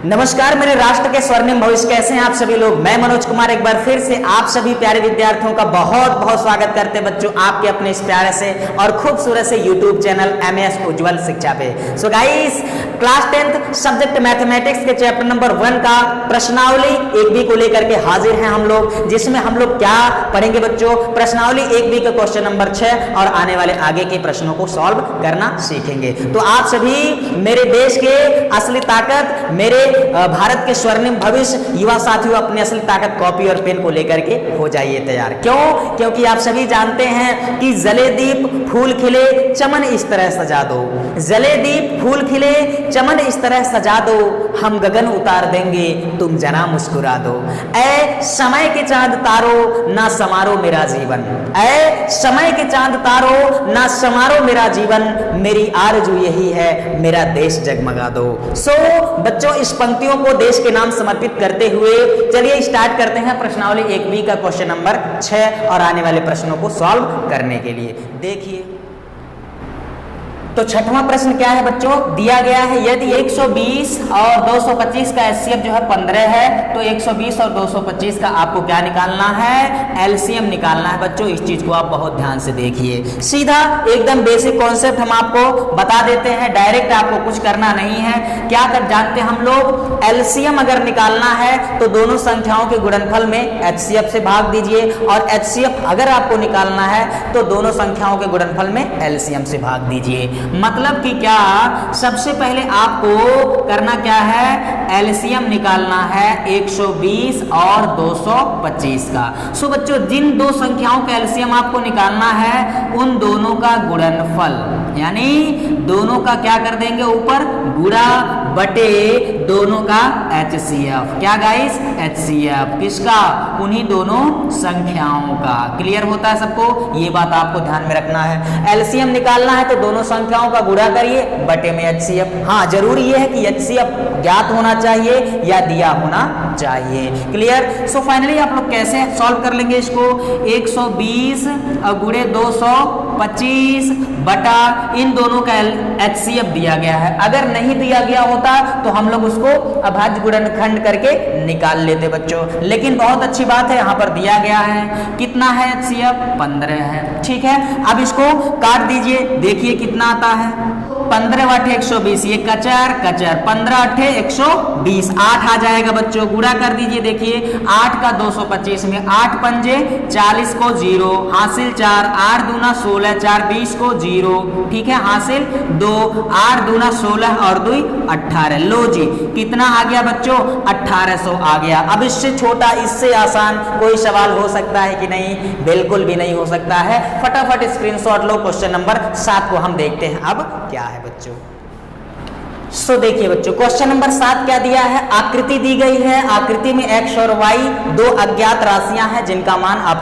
नमस्कार मेरे राष्ट्र के स्वर्णिम भविष्य, कैसे हैं आप सभी लोग। मैं मनोज कुमार एक बार फिर से आप सभी प्यारे विद्यार्थियों का बहुत बहुत स्वागत करते हैं बच्चों आपके अपने इस प्यारे से और खूबसूरत से YouTube चैनल MS उज्ज्वल शिक्षा पे। So guys, class 10th subject mathematics के चैप्टर नंबर 1 का प्रश्नावली 1B को लेकर के हाजिर हैं हम लोग, जिसमें हम लोग क्या पढ़ेंगे बच्चों। प्रश्नावली 1B का क्वेश्चन नंबर 6 और आने वाले आगे के प्रश्नों को सॉल्व करना सीखेंगे। तो आप सभी मेरे देश के असली ताकत, मेरे भारत के स्वर्णिम भविष्य युवा साथियों, अपनी असली ताकत कॉपी और पेन को लेकर के हो जाइए तैयार। क्यों? क्योंकि आप सभी जानते हैं कि जले दीप फूल खिले चमन इस तरह सजा दो, जले दीप फूल खिले चमन इस तरह सजा दो, हम गगन उतार देंगे तुम जरा मुस्कुरा दो। ऐ समय के चांद तारो ना समारो मेरा जीवन, ऐ समय के चांद तारो ना समारो मेरा जीवन, मेरी आरज़ू यही है मेरा देश जगमगा दो। सो बच्चों, इस पंक्तियों को देश के नाम समर्पित करते हुए चलिए स्टार्ट करते हैं प्रश्नावली 1B का क्वेश्चन नंबर 6 और आने वाले प्रश्नों को सॉल्व करने के लिए। देखिए तो छठवां प्रश्न क्या है बच्चों, दिया गया है यदि 120 और 225 का एचसीएफ जो है 15 है, तो 120 और 225 का आपको क्या निकालना है, एलसीएम निकालना है बच्चों। इस चीज को आप बहुत ध्यान से देखिए, सीधा एकदम बेसिक कॉन्सेप्ट हम आपको बता देते हैं, डायरेक्ट आपको कुछ करना नहीं है। क्या कर जानते हैं हम लोग, एलसीएम अगर निकालना है तो दोनों संख्याओं के गुणनफल में एचसीएफ से भाग दीजिए, और एचसीएफ अगर आपको निकालना है तो दोनों संख्याओं के गुणनफल में एलसीएम से भाग दीजिए। मतलब कि क्या, सबसे पहले आपको करना क्या है, एलसीएम निकालना है 120 और 225 का। सो बच्चों, जिन दो संख्याओं का एलसीएम आपको निकालना है उन दोनों का गुणनफल, यानी दोनों का क्या कर देंगे, ऊपर गुणा बटे दोनों का एचसीएफ। क्या गाइस, एचसीएफ किसका, उन्हीं दोनों संख्याओं का। क्लियर होता है सबको, ये बात आपको ध्यान में रखना है। एलसीएम निकालना है तो दोनों संख्याओं का गुणा करिए बटे में एचसीएफ। हाँ, जरूरी ये है कि एचसीएफ ज्ञात होना चाहिए या दिया होना चाहिए। क्लियर। सो फाइनली आप लोग कैसे सॉल्व कर लेंगे इसको, 120 गुणे 225 बटा इन दोनों का एचसीएफ दिया गया है। अगर नहीं दिया गया होता तो हम लोग उसको अभाज्य गुणनखंड करके निकाल लेते बच्चों, लेकिन बहुत अच्छी बात है यहाँ पर दिया गया है। कितना है एचसीएफ, 15 है। ठीक है, अब इसको काट दीजिए, देखिए कितना आता है, 15 वाटे 120, ये कचर कचर, 15 अट्ठे 120, 8 आ जाएगा बच्चों। गुणा कर दीजिए, देखिए 8 का 225 में 8 पंजे 40 को 0 हासिल 4, 8 दूना 16, 4 20 को 0। ठीक है, हासिल 2, 8 दूना 16 और 2 18। लो जी, कितना आ गया बच्चों, 1800 आ गया। अब इससे छोटा, इससे आसान कोई सवाल हो सकता है कि नहीं, बिल्कुल भी नहीं हो सकता है। फटाफट स्क्रीनशॉट लो, क्वेश्चन नंबर 7 को हम देखते हैं अब क्या है बच्चों। सो देखिए बच्चों, क्वेश्चन नंबर 7 क्या दिया है, आकृति दी गई है। आकृति में x और y दो अज्ञात राशियां हैं जिनका मान आप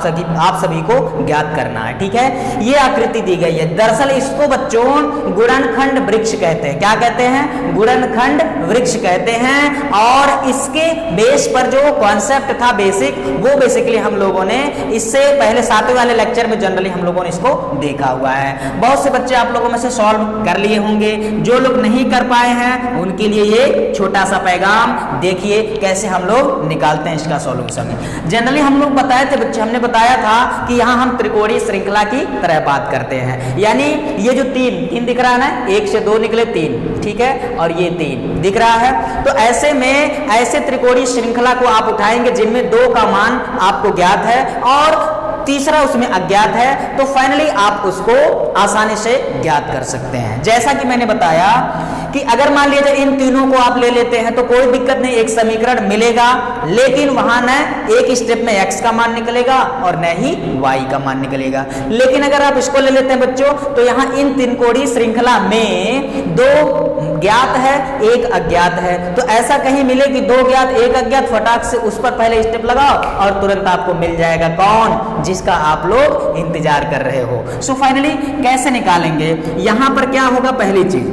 सभी को ज्ञात करना है। ठीक है, ये आकृति दी गई है। दरअसल इसको बच्चों गुणनखंड वृक्ष कहते हैं। क्या कहते हैं, गुणनखंड वृक्ष कहते हैं। और इसके बेस पर जो कॉन्सेप्ट था बेसिक, वो बेसिकली हम लोगों ने इससे पहले 7वें वाले लेक्चर में जनरली हम लोगों ने इसको देखा हुआ है। बहुत से बच्चे आप लोगों में से सॉल्व कर लिए होंगे, जो लोग नहीं कर पाए हैं उनके लिए ये छोटा सा पैगाम, देखिए कैसे हम लोग निकालते हैं इसका सॉल्यूशन। जनरली हम लोग बताए थे बच्चे, हमने बताया था कि यहाँ हम त्रिकोणीय श्रृंखला की तरह बात करते हैं। यानी ये जो तीन दिख रहा है ना, 1 से 2 निकले 3, ठीक है, और ये 3 दिख रहा है। तो ऐसे में ऐसे त्रिकोणीय श्रृंखला को आप उठाएंगे जिनमें 2 का मान आपको ज्ञात है और तीसरा उसमें अज्ञात है, तो फाइनली आप उसको आसानी से ज्ञात कर सकते हैं। जैसा कि मैंने बताया कि अगर मान लीजिए इन तीनों को आप ले लेते हैं तो कोई दिक्कत नहीं, एक समीकरण मिलेगा, लेकिन वहां न एक स्टेप में x का मान निकलेगा और न ही y का मान निकलेगा। लेकिन अगर आप इसको ले लेते हैं बच्चों, तो यहाँ इन त्रिकोणीय श्रृंखला में 2 ज्ञात है, 1 अज्ञात है। तो ऐसा कहीं मिले कि 2 ज्ञात 1 अज्ञात, फटाक से उस पर पहले स्टेप लगाओ और तुरंत आपको मिल जाएगा कौन, जिसका आप लोग इंतजार कर रहे हो। सो फाइनली कैसे निकालेंगे, यहां पर क्या होगा, पहली चीज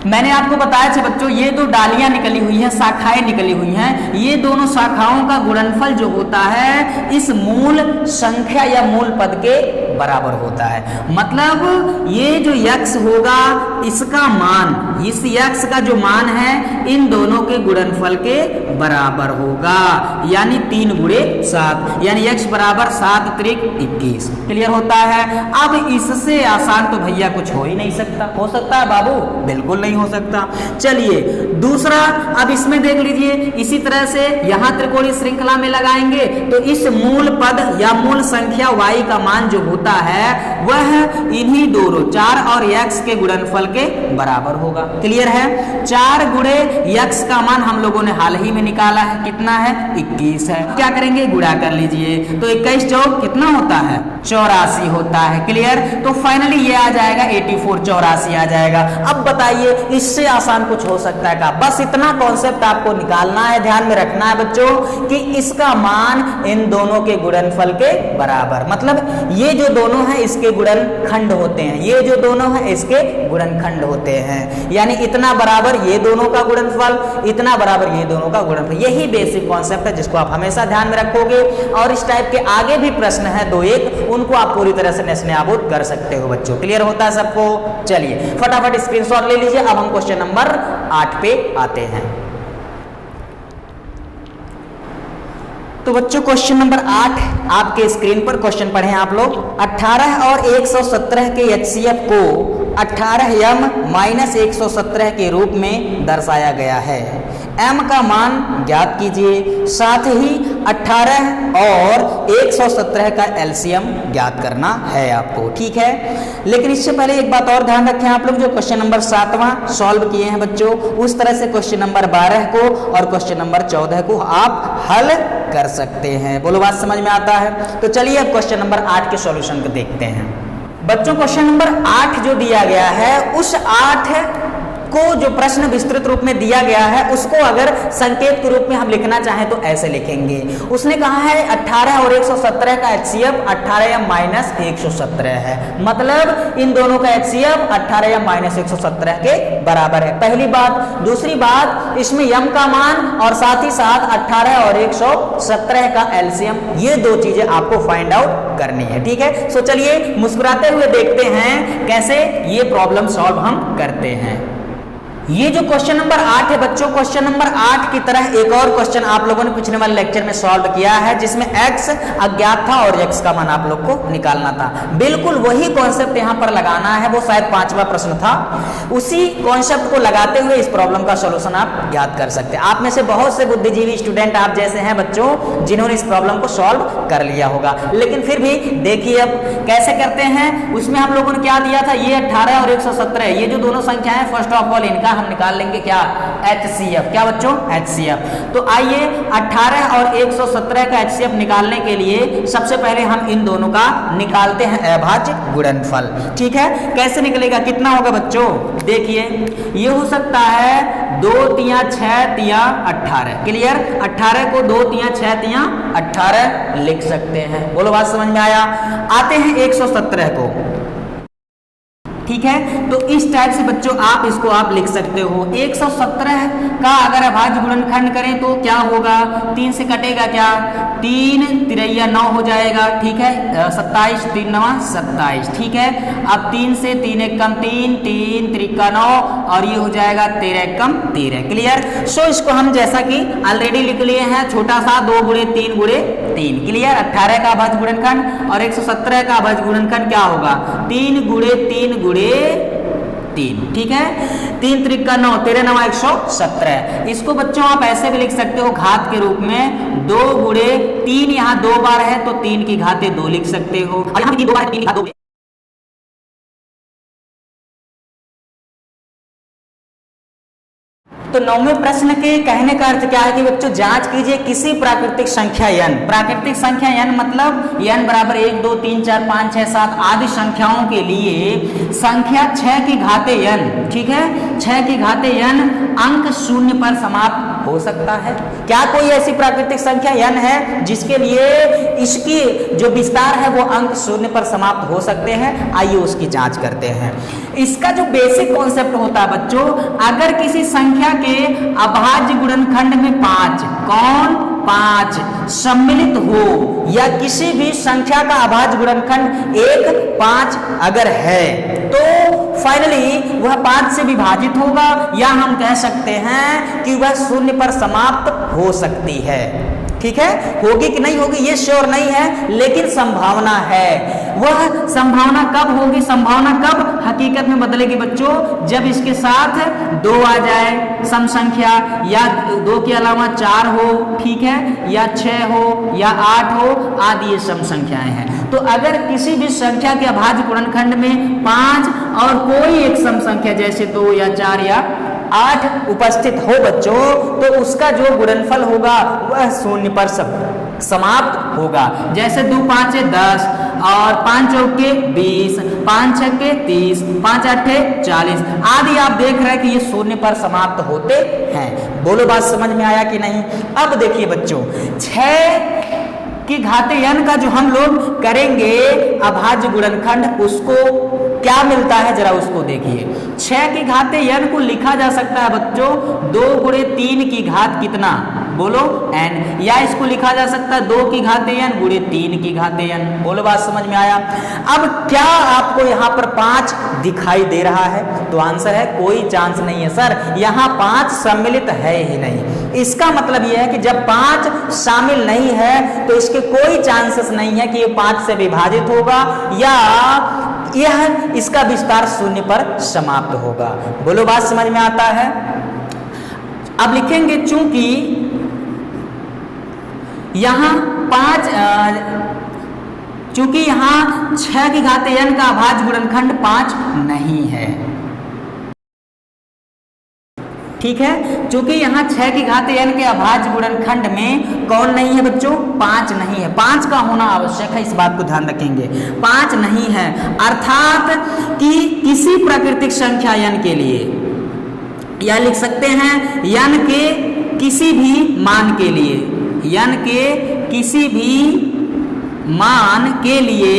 मैंने आपको बताया था बच्चों, ये दो डालियां निकली हुई हैं, शाखाएं निकली हुई हैं, ये दोनों शाखाओं का गुणनफल जो होता है इस मूल संख्या या मूल पद के बराबर होता है। मतलब ये जो यक्स होगा इसका मान, इस यक्स का जो मान है इन दोनों के गुणनफल के बराबर होगा, यानी 3 गुणे 7, यानी x बराबर 7 त्रिक 21। क्लियर होता है। अब इससे आसान तो भैया कुछ हो ही नहीं सकता। हो सकता है बाबू? बिल्कुल नहीं हो सकता। चलिए दूसरा, अब इसमें देख लीजिए, इसी तरह से यहां त्रिकोणीय श्रृंखला में लगाएंगे तो इस मूल पद या मूल संख्या y का मान जो होता है वह इन्हीं दोनों 4 और x के गुणनफल के बराबर होगा। क्लियर है। 4 गुणे x का मान हम लोगों ने हाल ही में निकाला है, कितना है? 21 है। क्या करेंगे? गुणा कर लीजिए, तो 21 चौक कितना होता है? 84 होता है। क्लियर। तो फाइनली ये आ जाएगा 84, 84 आ जाएगा। अब बताइए इससे आसान कुछ हो सकता है क्या? बस इतना कॉन्सेप्ट आपको निकालना है, ध्यान में रखना है बच्चों कि इसका मान इन दोनों के गुणनफल के बराबर, मतलब ये जो दोनों हैं इसके गुणनखंड होते हैं, ये जो दोनों हैं इसके गुणनखंड होते हैं, यानी इतना बराबर ये दोनों का गुणनफल, इतना बराबर ये दोनों का गुणनफल। यही बेसिक कॉन्सेप्ट है जिसको आप हमेशा ध्यान में रखोगे, और इस टाइप के आगे भी प्रश्न है 2-1, उनको आप पूरी तरह से नेस्तनाबूद कर सकते हो बच्चों। क्लियर होता है सबको? चलिए फटाफट स्क्रीनशॉट ले लीजिए। अब हम क्वेश्चन नंबर 8 पे आते हैं। तो बच्चों क्वेश्चन नंबर 8 आपके स्क्रीन पर क्वेश्चन पढ़ें आप लोग। 18 और 117 के HCF को 18m-117 के रूप में दर्शाया गया है। m का मान ज्ञात कीजिए, साथ ही 18 और 117 का LCM ज्ञात करना है आपको। ठीक है, लेकिन इससे पहले एक बात और ध्यान रखें आप लोग, जो क्वेश्चन नंबर 7वां सॉल्व किए हैं बच्चों, उस तरह से क्वेश्चन नंबर 12 को और क्वेश्चन नंबर 14 को आप हल कर सकते हैं। बोलो बात समझ में आता है? तो चलिए अब क्वेश्चन नंबर 8 के सॉल्यूशन को देखते हैं बच्चों। क्वेश्चन नंबर 8 जो दिया गया है, उस 8 को जो प्रश्न विस्तृत रूप में दिया गया है उसको अगर संकेत के रूप में हम लिखना चाहें तो ऐसे लिखेंगे। उसने कहा है 18 और 117 का HCF 18m-117 है, मतलब इन दोनों का HCF 18m-117 के बराबर है, पहली बात। दूसरी बात, इसमें m का मान और साथ ही साथ 18 और 117 का LCM, ये दो चीजें आपको फाइंड आउट करनी है। ठीक है, सो चलिए मुस्कुराते हुए देखते हैं कैसे ये प्रॉब्लम सॉल्व हम करते हैं। ये जो क्वेश्चन नंबर 8 है बच्चों, क्वेश्चन नंबर 8 की तरह एक और क्वेश्चन आप लोगों ने पिछले वाले लेक्चर में सॉल्व किया है, जिसमें x अज्ञात था और x का मान आप लोग को निकालना था। बिल्कुल वही कॉन्सेप्ट यहाँ पर लगाना है, वो शायद 5वां प्रश्न था। उसी कॉन्सेप्ट को लगाते हुए इस प्रॉब्लम का सोल्यूशन आप ज्ञात कर सकते हैं। आप में से बहुत से बुद्धिजीवी स्टूडेंट आप जैसे हैं बच्चों, जिन्होंने इस प्रॉब्लम को सॉल्व कर लिया होगा, लेकिन फिर भी देखिए अब कैसे करते हैं। उसमें हम लोगों ने क्या दिया था, ये 18 और 117, ये जो दोनों संख्याएं, फर्स्ट ऑफ ऑल इनका हम निकाल लेंगे क्या? HCF। क्या बच्चों? HCF। तो आइए 18 और 117 का HCF निकालने के लिए सबसे पहले हम इन दोनों का निकालते हैं अभाज्य गुणनफल। ठीक है, कैसे निकलेगा? कितना होगा बच्चों? देखिए ये हो सकता है 2 तिया 6 तिया 18। क्लियर। 18 को 2 तिया 6 तिया 18 लिख सकते हैं। बोलो बात समझ में आया? आते हैं 117 को। ठीक है, तो इस टाइप से बच्चों आप इसको आप लिख सकते हो। 117 का अगर अभाज्य गुणनखंड करें तो क्या होगा? 3 से कटेगा क्या? 3 तिरैया 9 हो जाएगा। ठीक है, 27 3 9 27। ठीक है, अब 3 से 3 1 कम 3, 3 त्रिका 9 और ये हो जाएगा 13 1 कम 13। क्लियर। सो इसको हम जैसा कि ऑलरेडी लिख लिए हैं, छोटा सा 2 गुणे 3 गुणे 3। क्लियर। 18 का अभाज्य गुणनखंड और 117 का अभाज्य गुणनखंड क्या होगा? 3 गुणे 3 गुणे 3। ठीक है, 3 त्रिका 9, 13 9 117। इसको बच्चों आप ऐसे भी लिख सकते हो घात के रूप में, 2 गुणे 3, यहाँ 2 बार है तो 3 की घाते 2 लिख सकते हो, और यहाँ 2 बार है 3 की घात 2। तो 9वें प्रश्न के कहने का अर्थ क्या है कि बच्चों जांच कीजिए किसी प्राकृतिक संख्या n, प्राकृतिक संख्या n मतलब n बराबर 1 2 3 4 5 6 7 आदि संख्याओं के लिए संख्या 6 की घाते n, ठीक है, 6 की घाते n अंक 0 पर समाप्त हो सकता है। क्या कोई ऐसी प्राकृतिक संख्या n है जिसके लिए इसकी जो विस्तार है वो अंक 0 पर समाप्त हो सकते हैं? आइए उसकी जांच करते हैं। इसका जो बेसिक कॉन्सेप्ट होता है बच्चों, अगर किसी संख्या के अभाज्य गुणनखंड में 5 कौन 5 सम्मिलित हो या किसी भी संख्या का अभाज्य गुणनखंड 1 5 अगर है तो फाइनली वह 5 से विभाजित होगा या हम कह सकते हैं कि वह शून्य पर समाप्त हो सकती है। ठीक है, होगी कि नहीं होगी ये श्योर नहीं है, लेकिन संभावना है। वह संभावना कब होगी, संभावना कब हकीकत में बदलेगी बच्चों, जब इसके साथ 2 आ जाए सम संख्या, या 2 के अलावा 4 हो, ठीक है, या 6 हो या 8 हो आदि ये सम संख्याएं हैं। तो अगर किसी भी संख्या के अभाज्य गुणनखंड में 5 और कोई एक सम संख्या जैसे 2 या 4 या 8 उपस्थित हो बच्चों, तो उसका जो गुणनफल होगा वह शून्य पर समाप्त होगा। जैसे 2 5 10 और 5 चौके 20, 5 छक्के 30, 5 आठे 40 आदि आप देख रहे हैं कि ये शून्य पर समाप्त होते हैं। बोलो बात समझ में आया कि नहीं। अब देखिए बच्चों 6 की घाते n का जो हम लोग करेंगे अभाज्य गुणनखंड, उसको क्या मिलता है जरा उसको देखिए। 6 की घाते n को लिखा जा सकता है बच्चों 2 गुणे 3 की घात कितना, बोलो n, या इसको लिखा जा सकता है 2 की घाते n गुणे 3 की घाते n। बोलो बात समझ में आया। अब क्या आपको यहाँ पर 5 दिखाई दे रहा है, तो आंसर है कोई चांस नहीं है सर, यहाँ 5 सम्मिलित है ही नहीं। इसका मतलब यह है कि जब 5 शामिल नहीं है तो इसके कोई चांसेस नहीं है कि ये 5 से विभाजित होगा या यह इसका विस्तार शून्य पर समाप्त होगा। बोलो बात समझ में आता है। अब लिखेंगे चूंकि यहां 5 चूंकि यहां 6 की घाते n का अभाज्य गुणनखंड 5 नहीं है, ठीक है, चूंकि यहाँ 6 की घाते n के अभाज्य गुणनखंड में कौन नहीं है बच्चों, 5 नहीं है। 5 का होना आवश्यक है, इस बात को ध्यान रखेंगे, 5 नहीं है। अर्थात कि किसी प्राकृतिक संख्या n के लिए, या लिख सकते हैं n के किसी भी मान के लिए, n के किसी भी मान के लिए,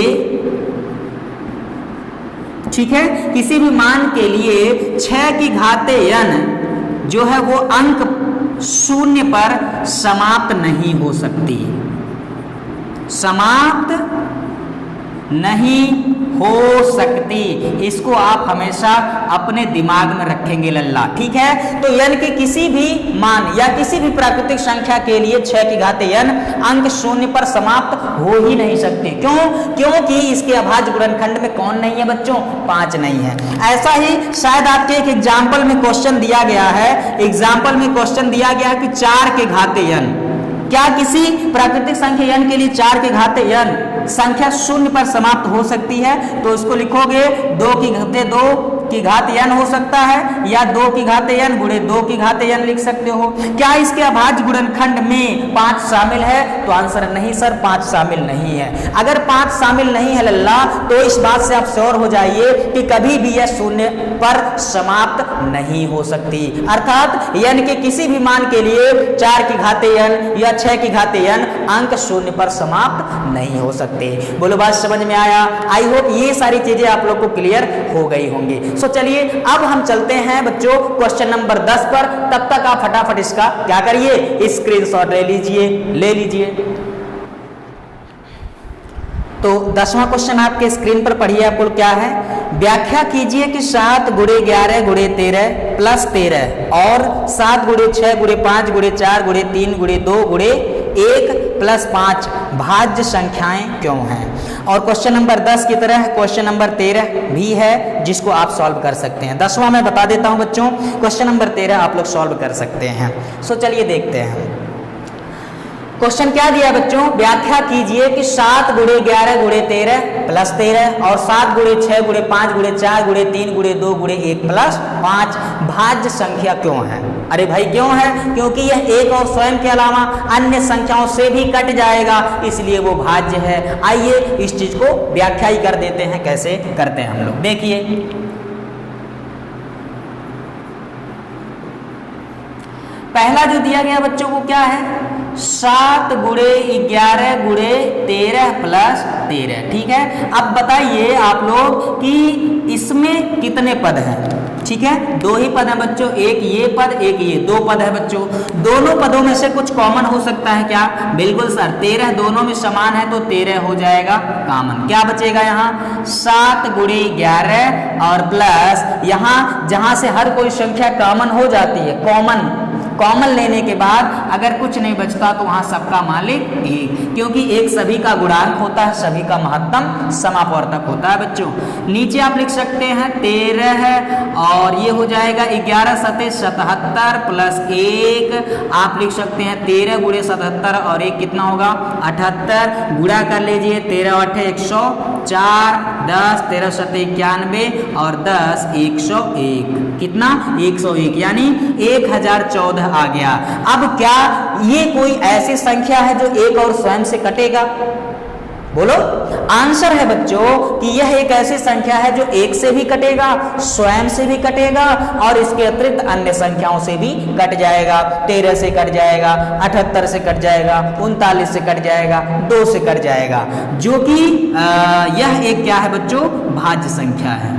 ठीक है, किसी भी मान के लिए 6 की घाते n जो है वो अंक शून्य पर समाप्त नहीं हो सकती, समाप्त नहीं हो सकती। इसको आप हमेशा अपने दिमाग में रखेंगे लल्ला, ठीक है। तो n के किसी भी मान या किसी भी प्राकृतिक संख्या के लिए 6 की घाते n अंक शून्य पर समाप्त हो ही नहीं सकते। क्यों? क्योंकि इसके अभाज्य गुणनखंड में कौन नहीं है बच्चों, 5 नहीं है। ऐसा ही शायद आपके एक एग्जाम्पल में क्वेश्चन दिया गया है, एग्जाम्पल में क्वेश्चन दिया गया है कि 4 के घाते n, क्या किसी प्राकृतिक संख्या n के लिए 4 के घाते n संख्या शून्य पर समाप्त हो सकती है? तो उसको लिखोगे 2 की घाते 2 की घात n हो सकता है, या 2 की घाते n गुणे 2 की घाते n लिख सकते हो। क्या इसके अभाज्य गुणनखंड में 5 शामिल है? तो आंसर नहीं सर, 5 शामिल नहीं है। अगर 5 शामिल नहीं है लल्ला, तो इस बात से आप श्योर हो जाइए कि कभी भी यह शून्य पर समाप्त नहीं हो सकती। अर्थात n के किसी भी मान के लिए 4 की घाते n या 6 की घाते n अंक शून्य पर समाप्त नहीं हो सकते। बोलो बात समझ में आया। आई होप ये सारी चीजें आप लोग को क्लियर हो गई होंगी। सो चलिए अब हम चलते हैं बच्चों क्वेश्चन नंबर 10 पर। तब तक आप फटाफट इसका क्या करिए, स्क्रीनशॉट ले लीजिए। तो 10वां क्वेश्चन आपके स्क्रीन पर पढ़िए, आपको क्या है, व्याख्या कीजिए कि 7 गुणे 11 गुणे 13 प्लस 13 और 7 गुणे 6 गुणे 5 गुणे 4 गुणे 3 गुणे 2 गुणे 1 प्लस 5 भाज्य संख्याएं क्यों हैं। और क्वेश्चन नंबर 10 की तरह क्वेश्चन नंबर 13 भी है जिसको आप सॉल्व कर सकते हैं। 10वां मैं बता देता हूं बच्चों, क्वेश्चन नंबर 13 आप लोग सॉल्व कर सकते हैं। सो चलिए देखते हैं क्वेश्चन क्या दिया बच्चों। व्याख्या कीजिए कि 7 गुणे 11 गुणे 13 प्लस 13 और 7 गुणे 6 गुणे 5 गुणे 4 गुणे 3 गुणे 2 गुणे 1 प्लस 5 भाज्य संख्या क्यों है। अरे भाई क्यों है, क्योंकि यह एक और स्वयं के अलावा अन्य संख्याओं से भी कट जाएगा, इसलिए वो भाज्य है। आइए इस चीज को व्याख्या ही कर देते हैं, कैसे करते हैं हम लोग, देखिए। पहला जो दिया गया बच्चों को क्या है, 7 गुणे 11 गुणे 13 प्लस 13, ठीक है। अब बताइए आप लोग कि इसमें कितने पद हैं। ठीक है, दो ही पद हैं बच्चों, एक ये पद एक ये, दो पद है बच्चों। दोनों पदों में से कुछ कॉमन हो सकता है क्या? बिल्कुल सर, 13 दोनों में समान है तो 13 हो जाएगा कॉमन। क्या बचेगा यहाँ? 7 गुणे 11 और प्लस यहाँ जहां से हर कोई संख्या कॉमन हो जाती है, कॉमन लेने के बाद अगर कुछ नहीं बचता तो वहां सबका मालिक एक, क्योंकि एक सभी का गुणांक होता है, सभी का महत्तम समापवर्तक होता है बच्चों। नीचे आप लिख सकते हैं 13 और ये हो जाएगा 11 सते 77 प्लस 1, आप लिख सकते हैं 13 गुणे 77 और 1 कितना होगा? 78। गुणा कर लीजिए, 13 8 104, 10 13 सते 91 और 10 101, कितना? 101, यानी 1014 आ गया। अब क्या ये कोई ऐसी संख्या है जो एक और स्वयं से कटेगा? बोलो। आंसर है बच्चों कि यह एक ऐसी संख्या है जो एक से भी कटेगा, स्वयं से भी कटेगा और इसके अतिरिक्त अन्य संख्याओं से भी कट जाएगा। 13 से कट जाएगा, 78 से कट जाएगा, 39 से कट जाएगा, 2 से कट जाएगा, जो कि यह एक क्या है बच्चों? भाज्य संख्या है।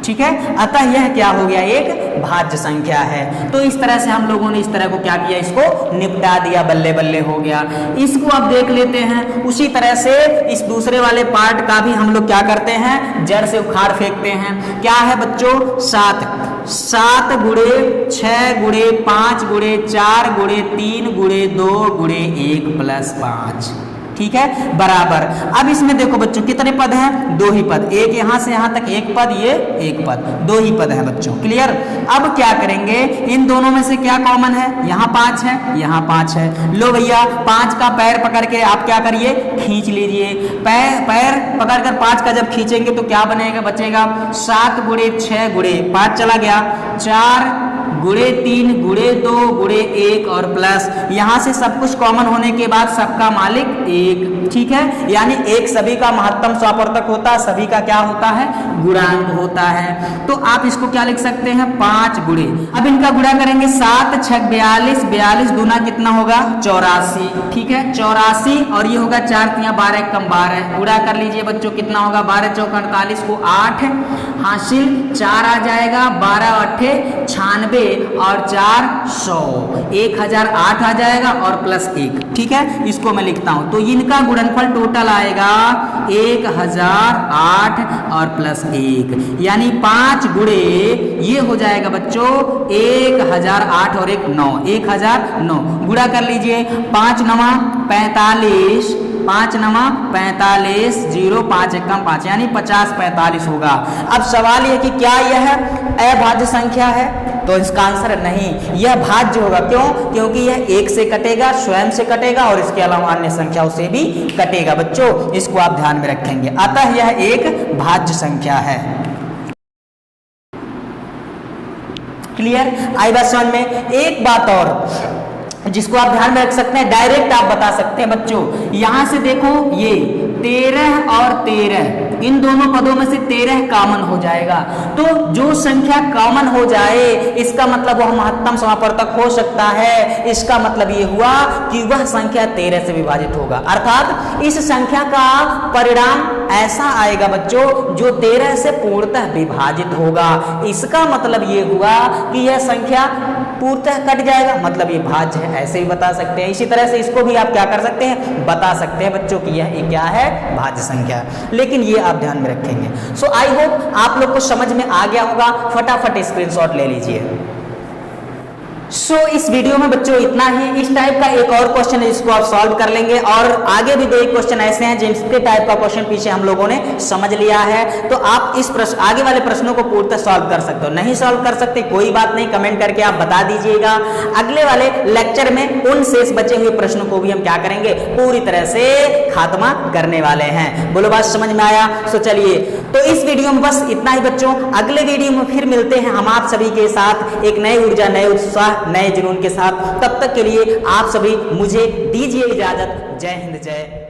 ठीक है, अतः यह क्या हो गया? एक भाज्य संख्या है। तो इस तरह से हम लोगों ने इस तरह को क्या किया? इसको निपटा दिया, बल्ले बल्ले हो गया। इसको अब देख लेते हैं। उसी तरह से इस दूसरे वाले पार्ट का भी हम लोग क्या करते हैं? जड़ से उखाड़ फेंकते हैं। क्या है बच्चों? 7 गुणे 6 गुणे 5 गुणे 4 गुणे 3 गुणे 2 गुणे 1 प्लस 5, ठीक है, बराबर। अब इसमें देखो बच्चों कितने पद हैं? 2 ही पद, एक यहां से यहां तक एक पद, ये एक पद, 2 ही पद है बच्चों। क्लियर? अब क्या करेंगे? इन दोनों में से क्या कॉमन है? यहाँ 5 है, यहाँ 5 है। लो भैया, 5 का पैर पकड़ के आप क्या करिए? खींच लीजिए। पैर पकड़कर 5 का जब खींचेंगे तो क्या बनेगा? बचेगा 7 गुणे 6 गुणे 5 चला गया, 4 गुणे 3 गुणे 2 गुणे 1 और प्लस, यहां से सब कुछ कॉमन होने के बाद सबका मालिक एक, ठीक है, यानी एक सभी का महत्तम स्वापवर्तक होता है, सभी का क्या होता है? गुणांक होता है। तो आप इसको क्या लिख सकते हैं? 5 गुणे, अब इनका गुणा करेंगे, 7 6 42, 42 दूना कितना होगा? 84, ठीक है, 84 और ये होगा 4 3 12 कम 12, गुणा कर लीजिए बच्चों, कितना होगा? 12 चौक 48 को 8 हासिल, 4 आ जाएगा, 12 8 96 और 4 100, 1008 आ जाएगा और प्लस 1, ठीक है, इसको मैं लिखता हूं। तो इनका गुणनफल टोटल आएगा 1008 और प्लस 1, यानी 5 गुणे ये हो जाएगा बच्चों 1008 और 1 9, 1009। गुणा कर लीजिए, 5 9 45, 5 9 45, 0 5 1 5, यानी 50 45 होगा। अब सवाल यह कि क्या यह अभाज्य संख्या है? तो इसका आंसर नहीं, यह भाज्य होगा। क्यों? क्योंकि यह एक से कटेगा, स्वयं से कटेगा और इसके अलावा अन्य संख्याओं से भी कटेगा बच्चों, इसको आप ध्यान में रखेंगे। अतः यह एक भाज्य संख्या है। क्लियर? आई बात समझ में? एक बात और जिसको आप ध्यान में रख सकते हैं, डायरेक्ट आप बता सकते हैं बच्चों, यहां से देखो ये 13 और 13, इन दोनों पदों में से 13 कॉमन हो जाएगा। तो जो संख्या कॉमन हो जाए इसका मतलब वह महत्तम समापवर्तक हो सकता है। इसका मतलब ये हुआ कि वह संख्या 13 से विभाजित होगा, अर्थात इस संख्या का परिणाम ऐसा आएगा बच्चों जो 13 से पूर्णतः विभाजित होगा। इसका मतलब ये हुआ कि यह संख्या पूर्णतः कट जाएगा, मतलब ये भाज्य है, ऐसे ही बता सकते हैं। इसी तरह से इसको भी आप क्या कर सकते हैं? बता सकते हैं बच्चों कि यह क्या है? भाज्य संख्या। लेकिन ये आप ध्यान में रखेंगे। सो आई होप आप लोग को समझ में आ गया होगा। फटाफट स्क्रीनशॉट ले लीजिए। सो इस वीडियो में बच्चों इतना ही। इस टाइप का एक और क्वेश्चन है जिसको आप सॉल्व कर लेंगे, और आगे भी 2 क्वेश्चन ऐसे हैं जिनके टाइप का क्वेश्चन पीछे हम लोगों ने समझ लिया है। तो आप इस प्रश्न आगे वाले प्रश्नों को पूर्णतः सॉल्व कर सकते हो। नहीं सॉल्व कर सकते कोई बात नहीं, कमेंट करके आप बता दीजिएगा। अगले वाले लेक्चर में उन शेष बचे हुए प्रश्नों को भी हम क्या करेंगे? पूरी तरह से खात्मा करने वाले हैं। बोलो बात समझ में आया? सो चलिए, तो इस वीडियो में बस इतना ही बच्चों। अगले वीडियो में फिर मिलते हैं हम आप सभी के साथ एक नई ऊर्जा, नए उत्साह, नए जुनून के साथ। तब तक के लिए आप सभी मुझे दीजिए इजाजत। जय हिंद, जय